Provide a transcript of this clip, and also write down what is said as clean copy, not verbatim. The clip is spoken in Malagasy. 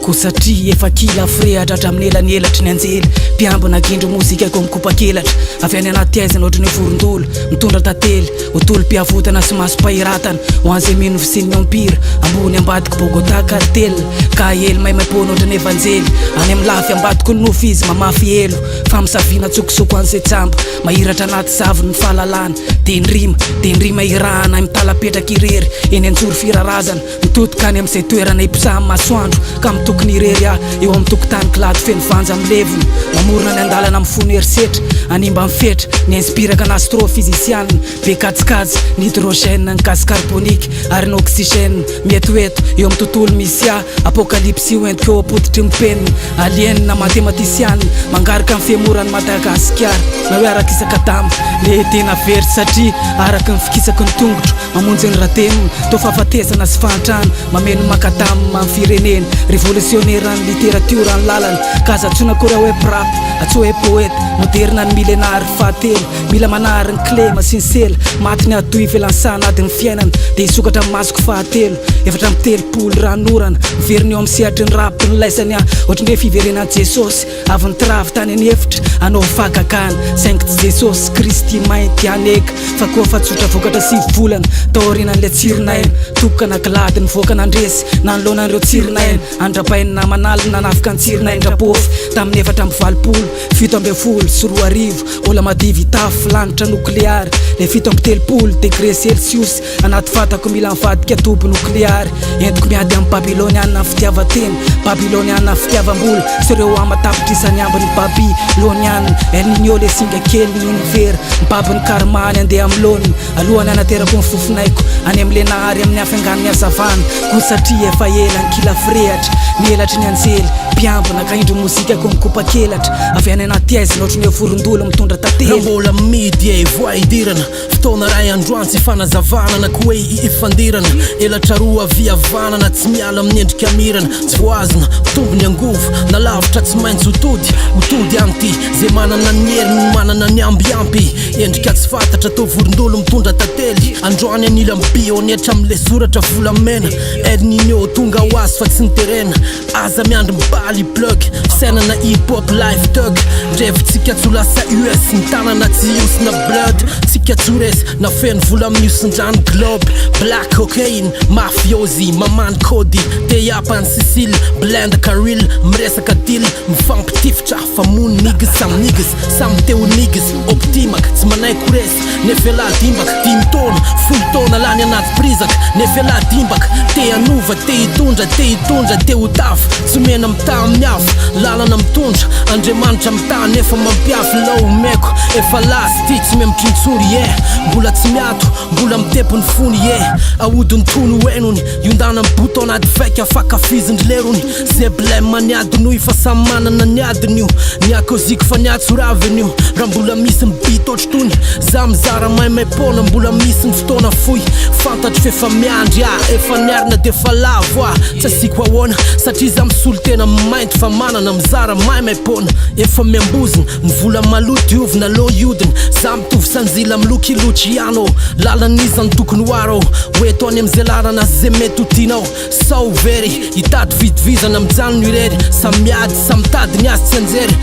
ko satria efa kila frehatra hatramin'ny elatry ny anjely mpiambina gendro mozika ko mikopa-kelatra avy any anaty aizana ohatry ny vorondolo mitondra tantely hotolo mpiavotana sy maso-pahiratana ho an'izay mino visin'ny ampira ambony ambadika bogota kartel ka ely maimaimpona ohatry ny evanjely any amin'ny lafy ambadiko ny nofo izy mamafy elo fa misavina tsokosoko an'izay tsamba mahiratra anaty zavony ny fahalalana dia ny rima irahana mitalapetraka irery eny anjory firarazana mitotika any amin'izay toerana iposahany masoandro ka mitokony irery aho eo amin'ny tokotany kilato feno vanja amin'ny levony mamorona ny andalana amin'ny fony herisetra animba mifetra ny inspiraka ny astrofizisianina be katsikajy ny hydrogène ny gaz carbonique ary ny oxygène mietoeto eo amin'ny tontolo misy aho apocalypse io entiko eo apoditry ny penina alienina mathématicianina mangaraka amin'ny fiamorany Madagasikara na hoe arakisaka tamy le tena very satria araka ny fikisako ny tongotro mamonjy ny rahateniny to fahafatesana sy fahantrano mameno makatamy mamy firenena révolutionnaire ny littérature ny lalana ka aza antsona koa raha hoe prap atso hoe poète moderna ny millénaire fahatelo mila manary ny clema sy ny sela maty ny atoy velansana ady ny fiainana dia hisokatra amin'ny masoko fahatelo efatra amin'ny telopolo ranorana miveriny eo amin'ny sehatry ny rapy ny laisany aho ohatry ny hoe fiverenan'i jesosy avy ny tiravy tany any efitra anao fagakana saingy tsy jesosy kristy mainty aneka fa koa fa tsotra vokatra sy volana taorinan'ilay tsirinaina tokana glady ny voakana andresy nanoloanan'ireo tsirinaina andrapainy namanalina nafika ny tsirinaina rapofy tamin'ny efatra amby valopolo fito amby folo sy roa arivo ola madivy tafy lanitra nokleary le fito amby telopolo degré celsius anaty fatako mila mivadika tobo nokleary entiko miady amin'ny babyloniana fitiavatena babyloniana fitiavam-bola sy ireo amatapitrisany ambiny babyloniana el NINO le singa kely ny univera mibabiny karmany andeha amin'ny loniny alohany anaterako ny fofinaiko any amin'ny lenahary amin'ny afiangan'ny azavana ko satria efa ela ny kila frehatra ny elatry ny anjely mpiambina ka indro mozika ko mikopa-kelatra avy any anaty aizina ohatry ny hoe vorondolo mitondra tantely mbola midy voaidirana fotoana ray androany tsy fanazavana na ko hoe ifandirana elatra roa viavanana tsy miala amin'ny endrika mirana tsy voazina tombony angovo na lavitra tsy maintsy hotody anty zay manana ny heriny manana ny ambiampy endrika tsy fantatra to vorondolo mitondra tantely androany anila mbio netra amin'le soratra volamena el NINO tonga ho azy fa tsy niterena aza miandry mibaly plug fisainana hip-hop life tug ndrevitsika tsy ho lasa US ny tanana tsy iosina blood tsika tsy ho resy na feno vola amin'ny iosin-drano globe black cocaine mafiosi mamany cody teapany Sicile blend caril miresaka dil mifampitifitra fa mony nigis samy teo nigis optimaka tsy manaiky resy nefela dimbaka 10 taona 10 taona lany anaty prizaka nefela dimbaka te anova te hitondra te ho tafo tsy mena mita amin'ny afo lalana mitondra andriamanitra mita nefa mampiafy lao meko efa lasy ty tsy miamitrintsory mbola tsy miato mbola mitepo ny fony ahodiny tono hoenony iondana mboto anaty vaika afakafiziny lerony zay blème niadiny fa samy manana ny adiny io ny akoziko fa niatsoraviny io raha mbola misy mibito ohatry tony za mizara maimaipona mbola misy ny fotoana foy fantatry fefa miandry efa niarina de fa lavo tsy asiko ahoana satria za misolo tena mainty fa manana mizara maimaipona efa miambozina ny vola maloto iovina lo iodiny za mitovy sanjila miloky luciano lalan'izany tokony hoaro hoeto any am'izay lalana zay mety ho tianao sao very hitady vitivizana mijanony irery samy miady samy tady ny azy tsy anjery